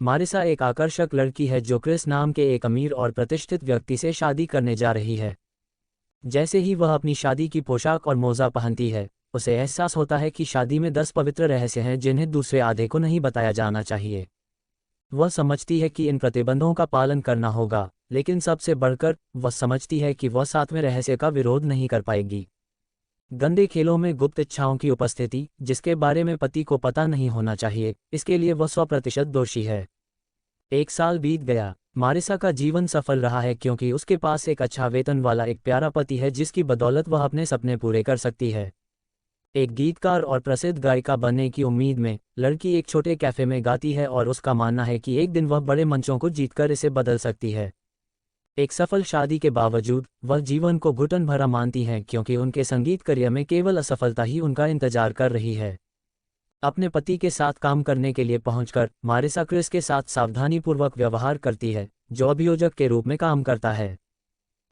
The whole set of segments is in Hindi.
मारिसा एक आकर्षक लड़की है जो क्रिस नाम के एक अमीर और प्रतिष्ठित व्यक्ति से शादी करने जा रही है। जैसे ही वह अपनी शादी की पोशाक और मोजा पहनती है, उसे एहसास होता है कि शादी में 10 पवित्र रहस्य हैं जिन्हें दूसरे आधे को नहीं बताया जाना चाहिए। वह समझती है कि इन प्रतिबंधों का पालन करना होगा, लेकिन सबसे बढ़कर वह समझती है कि वह 7वें रहस्य का विरोध नहीं कर पाएगी। गंदे खेलों में गुप्त इच्छाओं की उपस्थिति, जिसके बारे में पति को पता नहीं होना चाहिए, इसके लिए वह 100% दोषी है। 1 साल बीत गया। मारिसा का जीवन सफल रहा है क्योंकि उसके पास एक अच्छा वेतन वाला एक प्यारा पति है जिसकी बदौलत वह अपने सपने पूरे कर सकती है। एक गीतकार और प्रसिद्ध गायिका बनने की उम्मीद में लड़की एक छोटे कैफे में गाती है और उसका मानना है कि एक दिन वह बड़े मंचों को जीतकर इसे बदल सकती है। एक सफल शादी के बावजूद वह जीवन को घुटन भरा मानती हैं क्योंकि उनके संगीत करियर में केवल असफलता ही उनका इंतजार कर रही है। अपने पति के साथ काम करने के लिए पहुंचकर मारिसा क्रिस के साथ सावधानीपूर्वक व्यवहार करती है, जो अभियोजक के रूप में काम करता है।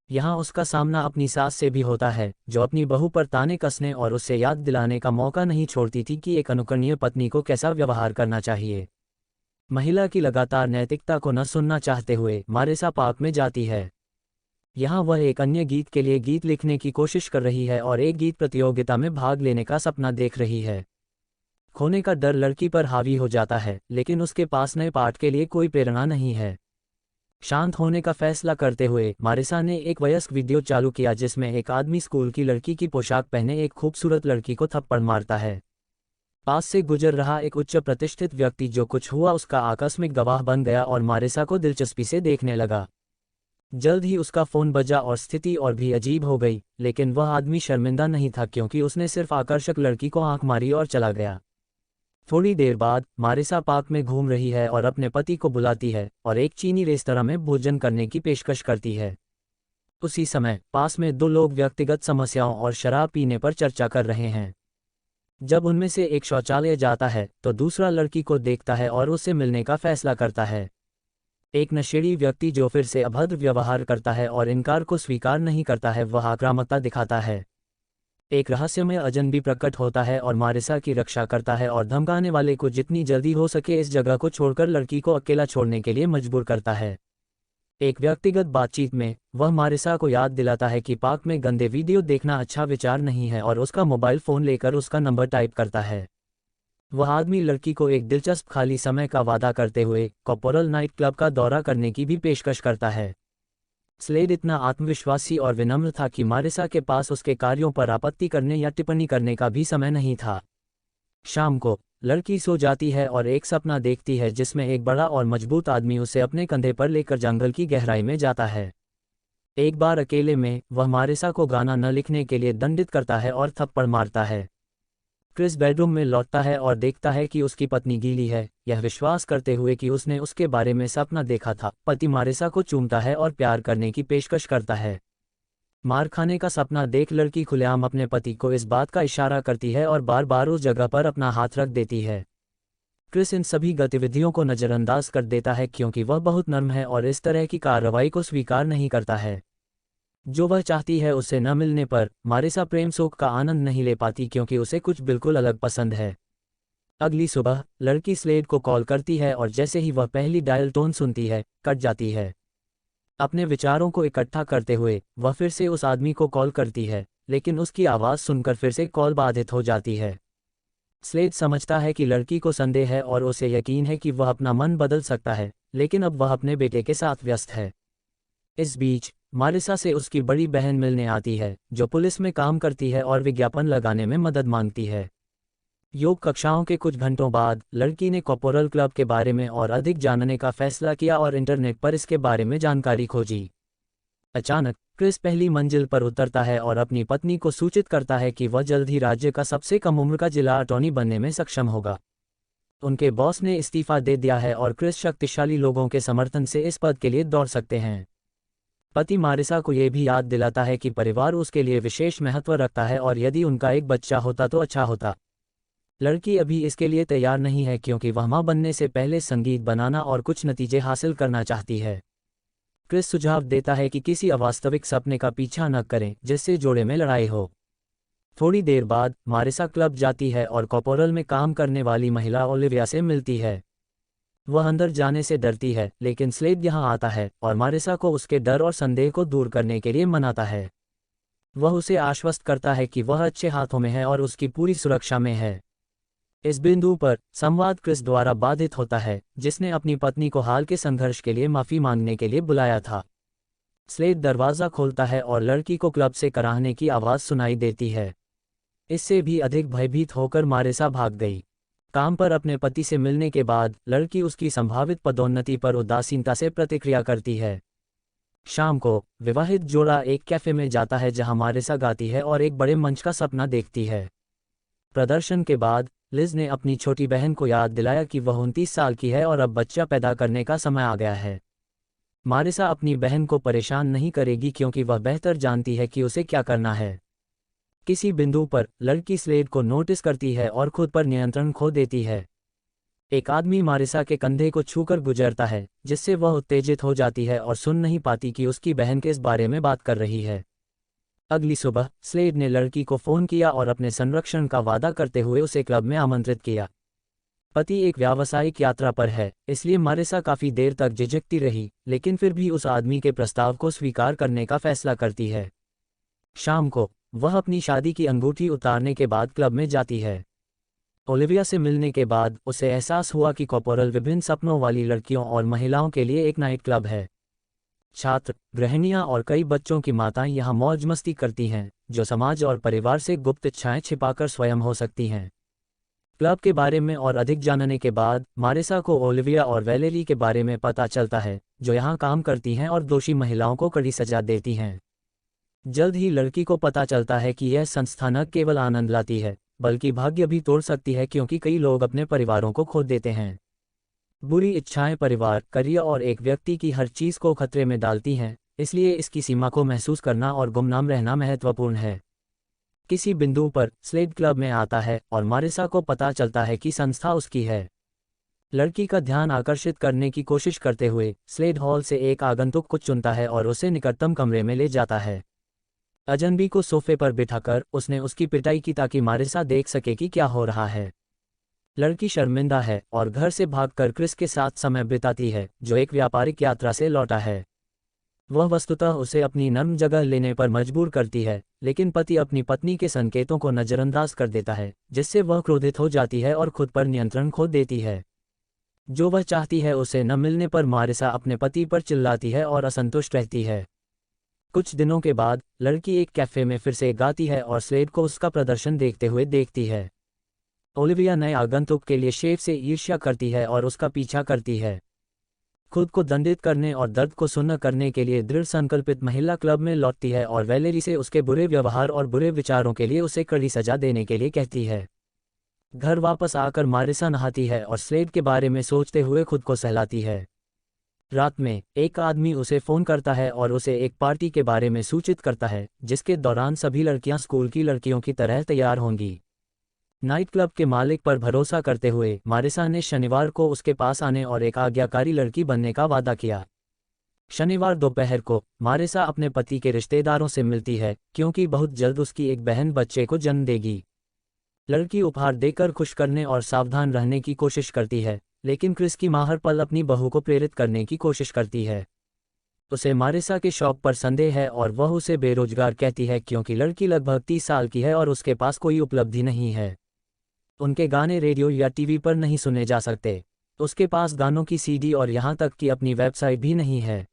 यहाँ उसका सामना अपनी सास से भी होता है, जो अपनी बहू पर ताने कसने और उससे याद दिलाने का मौका नहीं छोड़ती थी कि एक अनुकरणीय पत्नी को कैसा व्यवहार करना चाहिए। महिला की लगातार नैतिकता को न सुनना चाहते हुए मारिसा पार्क में जाती है। यहाँ वह एक अन्य गीत के लिए गीत लिखने की कोशिश कर रही है और एक गीत प्रतियोगिता में भाग लेने का सपना देख रही है। खोने का डर लड़की पर हावी हो जाता है, लेकिन उसके पास नए पाठ के लिए कोई प्रेरणा नहीं है। शांत होने का फैसला करते हुए मारिसा ने एक वयस्क वीडियो चालू किया जिसमें एक आदमी स्कूल की लड़की की पोशाक पहने एक खूबसूरत लड़की को थप्पड़ मारता है। पास से गुजर रहा एक उच्च प्रतिष्ठित व्यक्ति जो कुछ हुआ उसका आकस्मिक गवाह बन गया और मारिसा को दिलचस्पी से देखने लगा। जल्द ही उसका फोन बजा और स्थिति और भी अजीब हो गई, लेकिन वह आदमी शर्मिंदा नहीं था क्योंकि उसने सिर्फ आकर्षक लड़की को आंख मारी और चला गया। थोड़ी देर बाद मारिसा पार्क में घूम रही है और अपने पति को बुलाती है और एक चीनी रेस्तरां में भोजन करने की पेशकश करती है। उसी समय पास में 2 लोग व्यक्तिगत समस्याओं और शराब पीने पर चर्चा कर रहे हैं। जब उनमें से एक शौचालय जाता है तो दूसरा लड़की को देखता है और उससे मिलने का फैसला करता है। एक नशेड़ी व्यक्ति जो फिर से अभद्र व्यवहार करता है और इनकार को स्वीकार नहीं करता है, वह आक्रामकता दिखाता है। एक रहस्यमय अजनबी प्रकट होता है और मारिसा की रक्षा करता है और धमकाने वाले को जितनी जल्दी हो सके इस जगह को छोड़कर लड़की को अकेला छोड़ने के लिए मजबूर करता है। एक व्यक्तिगत बातचीत में वह मारिसा को याद दिलाता है कि पार्क में गंदे वीडियो देखना अच्छा विचार नहीं है और उसका मोबाइल फ़ोन लेकर उसका नंबर टाइप करता है। वह आदमी लड़की को एक दिलचस्प खाली समय का वादा करते हुए कॉर्पोरल नाइट क्लब का दौरा करने की भी पेशकश करता है। स्लेड इतना आत्मविश्वासी और विनम्र था कि मारिसा के पास उसके कार्यों पर आपत्ति करने या टिप्पणी करने का भी समय नहीं था। शाम को लड़की सो जाती है और एक सपना देखती है जिसमें एक बड़ा और मजबूत आदमी उसे अपने कंधे पर लेकर जंगल की गहराई में जाता है। एक बार अकेले में वह मारिसा को गाना न लिखने के लिए दंडित करता है और थप्पड़ मारता है। क्रिस बेडरूम में लौटता है और देखता है कि उसकी पत्नी गीली है, यह विश्वास करते हुए कि उसने उसके बारे में सपना देखा था। पति मारिसा को चूमता है और प्यार करने की पेशकश करता है। मार खाने का सपना देख लड़की खुलेआम अपने पति को इस बात का इशारा करती है और बार बार उस जगह पर अपना हाथ रख देती है। क्रिस इन सभी गतिविधियों को नज़रअंदाज कर देता है क्योंकि वह बहुत नर्म है और इस तरह की कार्रवाई को स्वीकार नहीं करता है। जो वह चाहती है उससे न मिलने पर मारिसा प्रेम सुख का आनंद नहीं ले पाती क्योंकि उसे कुछ बिल्कुल अलग पसंद है। अगली सुबह लड़की स्लेड को कॉल करती है और जैसे ही वह पहली डायल टोन सुनती है, कट जाती है। अपने विचारों को इकट्ठा करते हुए वह फिर से उस आदमी को कॉल करती है, लेकिन उसकी आवाज़ सुनकर फिर से कॉल बाधित हो जाती है। स्लेड समझता है कि लड़की को संदेह है और उसे यकीन है कि वह अपना मन बदल सकता है, लेकिन अब वह अपने बेटे के साथ व्यस्त है। इस बीच मारिसा से उसकी बड़ी बहन मिलने आती है, जो पुलिस में काम करती है और विज्ञापन लगाने में मदद मांगती है। योग कक्षाओं के कुछ घंटों बाद लड़की ने कॉर्पोरल क्लब के बारे में और अधिक जानने का फैसला किया और इंटरनेट पर इसके बारे में जानकारी खोजी। अचानक क्रिस पहली मंजिल पर उतरता है और अपनी पत्नी को सूचित करता है कि वह जल्द ही राज्य का सबसे कम उम्र का जिला अटॉर्नी बनने में सक्षम होगा। उनके बॉस ने इस्तीफा दे दिया है और क्रिस शक्तिशाली लोगों के समर्थन से इस पद के लिए दौड़ सकते हैं। पति मारिसा को यह भी याद दिलाता है कि परिवार उसके लिए विशेष महत्व रखता है और यदि उनका एक बच्चा होता तो अच्छा होता। लड़की अभी इसके लिए तैयार नहीं है क्योंकि वह मां बनने से पहले संगीत बनाना और कुछ नतीजे हासिल करना चाहती है। क्रिस सुझाव देता है कि किसी अवास्तविक सपने का पीछा न करें जिससे जोड़े में लड़ाई हो। थोड़ी देर बाद मारिसा क्लब जाती है और कॉर्पोरल में काम करने वाली महिला ओलिविया से मिलती है। वह अंदर जाने से डरती है, लेकिन स्लेड यहाँ आता है और मारिसा को उसके डर और संदेह को दूर करने के लिए मनाता है। वह उसे आश्वस्त करता है कि वह अच्छे हाथों में है और उसकी पूरी सुरक्षा में है। इस बिंदु पर संवाद क्रिस द्वारा बाधित होता है, जिसने अपनी पत्नी को हाल के संघर्ष के लिए माफी मांगने के लिए बुलाया था। स्लेड दरवाज़ा खोलता है और लड़की को क्लब से कराहने की आवाज़ सुनाई देती है। इससे भी अधिक भयभीत होकर मारिसा भाग गई। काम पर अपने पति से मिलने के बाद लड़की उसकी संभावित पदोन्नति पर उदासीनता से प्रतिक्रिया करती है। शाम को विवाहित जोड़ा एक कैफे में जाता है जहां मारिसा गाती है और एक बड़े मंच का सपना देखती है। प्रदर्शन के बाद लिज ने अपनी छोटी बहन को याद दिलाया कि वह 29 साल की है और अब बच्चा पैदा करने का समय आ गया है। मारिसा अपनी बहन को परेशान नहीं करेगी क्योंकि वह बेहतर जानती है कि उसे क्या करना है। किसी बिंदु पर लड़की स्लेड को नोटिस करती है और खुद पर नियंत्रण खो देती है। एक आदमी मारिसा के कंधे को छूकर गुजरता है, जिससे वह उत्तेजित हो जाती है और सुन नहीं पाती कि उसकी बहन किस बारे में बात कर रही है। अगली सुबह स्लेड ने लड़की को फ़ोन किया और अपने संरक्षण का वादा करते हुए उसे क्लब में आमंत्रित किया। पति एक व्यावसायिक यात्रा पर है, इसलिए मारिसा काफ़ी देर तक झिझकती रही, लेकिन फिर भी उस आदमी के प्रस्ताव को स्वीकार करने का फैसला करती है। शाम को वह अपनी शादी की अंगूठी उतारने के बाद क्लब में जाती है। ओलिविया से मिलने के बाद उसे एहसास हुआ कि कॉर्पोरल विभिन्न सपनों वाली लड़कियों और महिलाओं के लिए एक नाइट क्लब है। छात्र, गृहिणियां और कई बच्चों की माताएं यहां मौज मस्ती करती हैं, जो समाज और परिवार से गुप्त इच्छाएं छिपाकर स्वयं हो सकती हैं। क्लब के बारे में और अधिक जानने के बाद मारिसा को ओलिविया और वैलेरी के बारे में पता चलता है, जो यहां काम करती हैं और दोषी महिलाओं को कड़ी सजा देती हैं। जल्द ही लड़की को पता चलता है कि यह संस्था न केवल आनंद लाती है, बल्कि भाग्य भी तोड़ सकती है क्योंकि कई लोग अपने परिवारों को खो देते हैं। बुरी इच्छाएं परिवार, करियर और एक व्यक्ति की हर चीज़ को खतरे में डालती हैं, इसलिए इसकी सीमा को महसूस करना और गुमनाम रहना महत्वपूर्ण है। किसी बिंदु पर स्लेड क्लब में आता है और मारिसा को पता चलता है कि संस्था उसकी है। लड़की का ध्यान आकर्षित करने की कोशिश करते हुए स्लेड हॉल से एक आगंतुक को चुनता है और उसे निकटतम कमरे में ले जाता है। अजनबी को सोफे पर बिठाकर उसने उसकी पिटाई की ताकि मारिसा देख सके कि क्या हो रहा है। लड़की शर्मिंदा है और घर से भागकर क्रिस के साथ समय बिताती है, जो एक व्यापारिक यात्रा से लौटा है। वह वस्तुतः उसे अपनी नर्म जगह लेने पर मजबूर करती है, लेकिन पति अपनी पत्नी के संकेतों को नज़रअंदाज कर देता है, जिससे वह क्रोधित हो जाती है और खुद पर नियंत्रण खो देती है। जो वह चाहती है उसे न मिलने पर मारिसा अपने पति पर चिल्लाती है और असंतुष्ट रहती है। कुछ दिनों के बाद लड़की एक कैफे में फिर से गाती है और स्लेड को उसका प्रदर्शन देखते हुए देखती है। ओलिविया नए आगंतुक के लिए शेफ से ईर्ष्या करती है और उसका पीछा करती है। खुद को दंडित करने और दर्द को सुन्न करने के लिए दृढ़ संकल्पित महिला क्लब में लौटती है और वैलेरी से उसके बुरे व्यवहार और बुरे विचारों के लिए उसे कड़ी सजा देने के लिए कहती है। घर वापस आकर मारिसा नहाती है और स्लेड के बारे में सोचते हुए खुद को सहलाती है। रात में एक आदमी उसे फ़ोन करता है और उसे एक पार्टी के बारे में सूचित करता है, जिसके दौरान सभी लड़कियां स्कूल की लड़कियों की तरह तैयार होंगी। नाइट क्लब के मालिक पर भरोसा करते हुए मारिसा ने शनिवार को उसके पास आने और एक आज्ञाकारी लड़की बनने का वादा किया। शनिवार दोपहर को मारिसा अपने पति के रिश्तेदारों से मिलती है, क्योंकि बहुत जल्द उसकी एक बहन बच्चे को जन्म देगी। लड़की उपहार देकर खुश करने और सावधान रहने की कोशिश करती है, लेकिन क्रिस की मां हर पल अपनी बहू को प्रेरित करने की कोशिश करती है। उसे मारिसा के शौक पर संदेह है और वह उसे बेरोजगार कहती है क्योंकि लड़की लगभग 30 साल की है और उसके पास कोई उपलब्धि नहीं है। उनके गाने रेडियो या टीवी पर नहीं सुने जा सकते। उसके पास गानों की सीडी और यहाँ तक कि अपनी वेबसाइट भी नहीं है।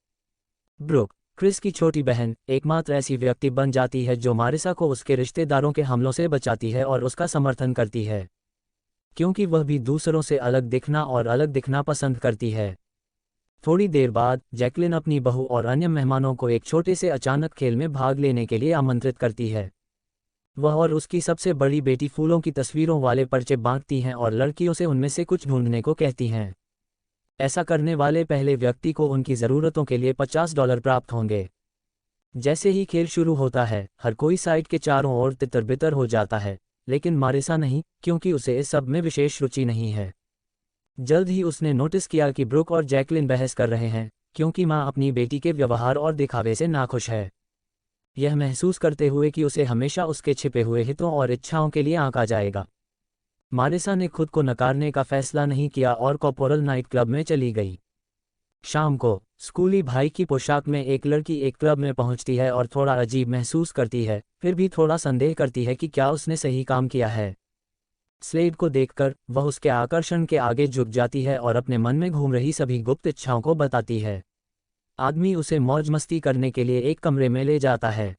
ब्रुक, क्रिस की छोटी बहन, एकमात्र ऐसी व्यक्ति बन जाती है जो मारिसा को उसके रिश्तेदारों के हमलों से बचाती है और उसका समर्थन करती है, क्योंकि वह भी दूसरों से अलग दिखना और अलग दिखना पसंद करती है। थोड़ी देर बाद जैकलिन अपनी बहू और अन्य मेहमानों को एक छोटे से अचानक खेल में भाग लेने के लिए आमंत्रित करती है। वह और उसकी सबसे बड़ी बेटी फूलों की तस्वीरों वाले पर्चे बांटती हैं और लड़कियों से उनमें से कुछ ढूंढने को कहती हैं। ऐसा करने वाले पहले व्यक्ति को उनकी ज़रूरतों के लिए $50 प्राप्त होंगे। जैसे ही खेल शुरू होता है, हर कोई साइट के चारों ओर तितर-बितर हो जाता है, लेकिन मारिसा नहीं, क्योंकि उसे इस सब में विशेष रुचि नहीं है। जल्द ही उसने नोटिस किया कि ब्रुक और जैकलिन बहस कर रहे हैं, क्योंकि माँ अपनी बेटी के व्यवहार और दिखावे से नाखुश है। यह महसूस करते हुए कि उसे हमेशा उसके छिपे हुए हितों और इच्छाओं के लिए आंका जाएगा। मारिसा ने खुद को नकारने का फैसला नहीं किया और कॉर्पोरल नाइट क्लब में चली गई। शाम को स्कूली भाई की पोशाक में एक लड़की एक क्लब में पहुंचती है और थोड़ा अजीब महसूस करती है, फिर भी थोड़ा संदेह करती है कि क्या उसने सही काम किया है। स्लेड को देखकर वह उसके आकर्षण के आगे झुक जाती है और अपने मन में घूम रही सभी गुप्त इच्छाओं को बताती है। आदमी उसे मौज मस्ती करने के लिए एक कमरे में ले जाता है।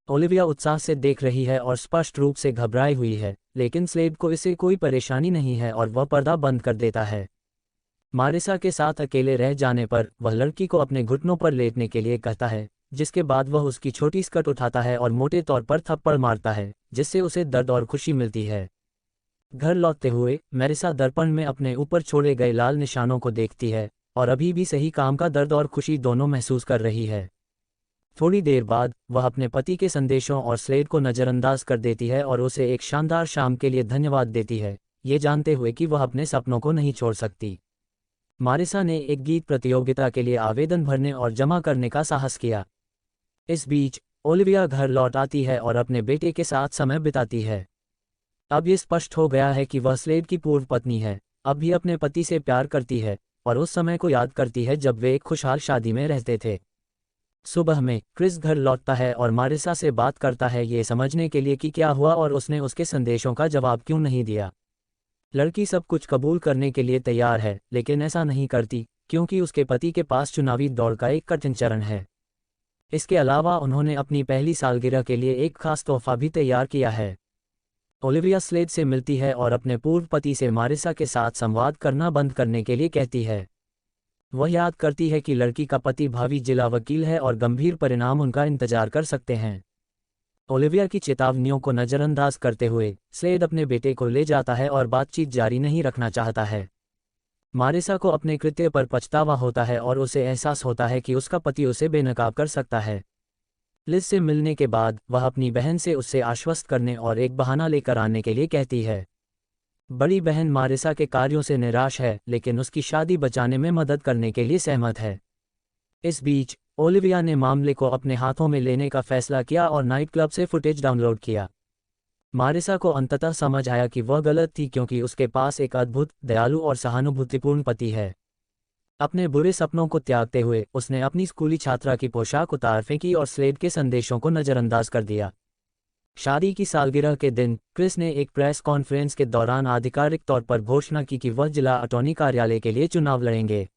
ओलिविया उत्साह से देख रही है और स्पष्ट रूप से घबराई हुई है, लेकिन स्लेड को इससे कोई परेशानी नहीं है और वह पर्दा बंद कर देता है। मारिसा के साथ अकेले रह जाने पर वह लड़की को अपने घुटनों पर लेटने के लिए कहता है, जिसके बाद वह उसकी छोटी स्कर्ट उठाता है और मोटे तौर पर थप्पड़ मारता है, जिससे उसे दर्द और खुशी मिलती है। घर लौटते हुए मारिसा दर्पण में अपने ऊपर छोड़े गए लाल निशानों को देखती है और अभी भी सही काम का दर्द और खुशी दोनों महसूस कर रही है। थोड़ी देर बाद वह अपने पति के संदेशों और स्लेड को नज़रअंदाज कर देती है और उसे एक शानदार शाम के लिए धन्यवाद देती है, ये जानते हुए कि वह अपने सपनों को नहीं छोड़ सकती। मारिसा ने एक गीत प्रतियोगिता के लिए आवेदन भरने और जमा करने का साहस किया। इस बीच ओलिविया घर लौट आती है और अपने बेटे के साथ समय बिताती है। अब ये स्पष्ट हो गया है कि वह स्लेड की पूर्व पत्नी है, अब भी अपने पति से प्यार करती है और उस समय को याद करती है जब वे एक खुशहाल शादी में रहते थे। सुबह में क्रिस घर लौटता है और मारिसा से बात करता है, ये समझने के लिए कि क्या हुआ और उसने उसके संदेशों का जवाब क्यों नहीं दिया। लड़की सब कुछ कबूल करने के लिए तैयार है, लेकिन ऐसा नहीं करती क्योंकि उसके पति के पास चुनावी दौड़ का एक कठिन चरण है। इसके अलावा उन्होंने अपनी पहली सालगिरह के लिए एक खास तोहफा भी तैयार किया है। ओलिविया स्लेड से मिलती है और अपने पूर्व पति से मारिसा के साथ संवाद करना बंद करने के लिए कहती है। वह याद करती है कि लड़की का पति भावी जिला वकील है और गंभीर परिणाम उनका इंतजार कर सकते हैं। ओलिविया की चेतावनियों को नज़रअंदाज करते हुए स्लेड अपने बेटे को ले जाता है और बातचीत जारी नहीं रखना चाहता है। मारिसा को अपने कृत्य पर पछतावा होता है और उसे एहसास होता है कि उसका पति उसे बेनकाब कर सकता है। लिज से मिलने के बाद वह अपनी बहन से उससे आश्वस्त करने और एक बहाना लेकर आने के लिए कहती है। बड़ी बहन मारिसा के कार्यों से निराश है, लेकिन उसकी शादी बचाने में मदद करने के लिए सहमत है। इस बीच ओलिविया ने मामले को अपने हाथों में लेने का फैसला किया और नाइट क्लब से फुटेज डाउनलोड किया। मारिसा को अंततः समझ आया कि वह गलत थी क्योंकि उसके पास एक अद्भुत, दयालु और सहानुभूतिपूर्ण पति है। अपने बुरे सपनों को त्यागते हुए उसने अपनी स्कूली छात्रा की पोशाक उतार फेंकी और स्लेड के संदेशों को नज़रअंदाज कर दिया। शादी की सालगिरह के दिन क्रिस ने एक प्रेस कॉन्फ्रेंस के दौरान आधिकारिक तौर पर घोषणा की कि वह जिला अटॉर्नी कार्यालय के लिए चुनाव लड़ेंगे।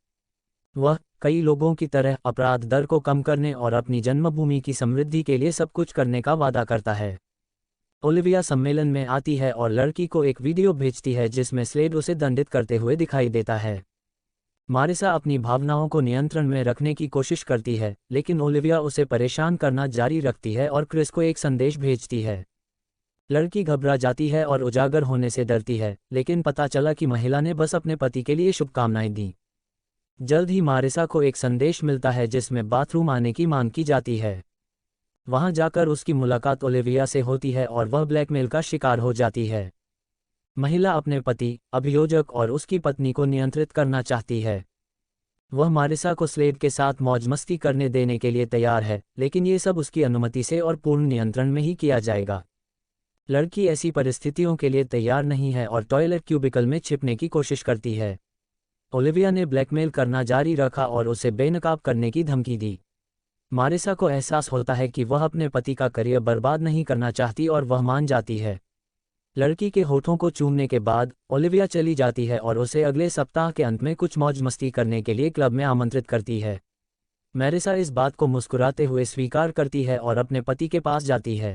वह कई लोगों की तरह अपराध दर को कम करने और अपनी जन्मभूमि की समृद्धि के लिए सब कुछ करने का वादा करता है। ओलिविया सम्मेलन में आती है और लड़की को एक वीडियो भेजती है जिसमें स्लेड उसे दंडित करते हुए दिखाई देता है। मारिसा अपनी भावनाओं को नियंत्रण में रखने की कोशिश करती है, लेकिन ओलिविया उसे परेशान करना जारी रखती है और क्रिस को एक संदेश भेजती है। लड़की घबरा जाती है और उजागर होने से डरती है, लेकिन पता चला कि महिला ने बस अपने पति के लिए शुभकामनाएं दी। जल्द ही मारिसा को एक संदेश मिलता है जिसमें बाथरूम आने की मांग की जाती है। वहां जाकर उसकी मुलाकात ओलिविया से होती है और वह ब्लैकमेल का शिकार हो जाती है। महिला अपने पति, अभियोजक और उसकी पत्नी को नियंत्रित करना चाहती है। वह मारिसा को स्लेड के साथ मौज मस्ती करने देने के लिए तैयार है, लेकिन ये सब उसकी अनुमति से और पूर्ण नियंत्रण में ही किया जाएगा। लड़की ऐसी परिस्थितियों के लिए तैयार नहीं है और टॉयलेट क्यूबिकल में छिपने की कोशिश करती है। ओलिविया ने ब्लैकमेल करना जारी रखा और उसे बेनकाब करने की धमकी दी। मारिसा को एहसास होता है कि वह अपने पति का करियर बर्बाद नहीं करना चाहती और वह मान जाती है। लड़की के होठों को चूमने के बाद ओलिविया चली जाती है और उसे अगले सप्ताह के अंत में कुछ मौज मस्ती करने के लिए क्लब में आमंत्रित करती है। मारिसा इस बात को मुस्कुराते हुए स्वीकार करती है और अपने पति के पास जाती है।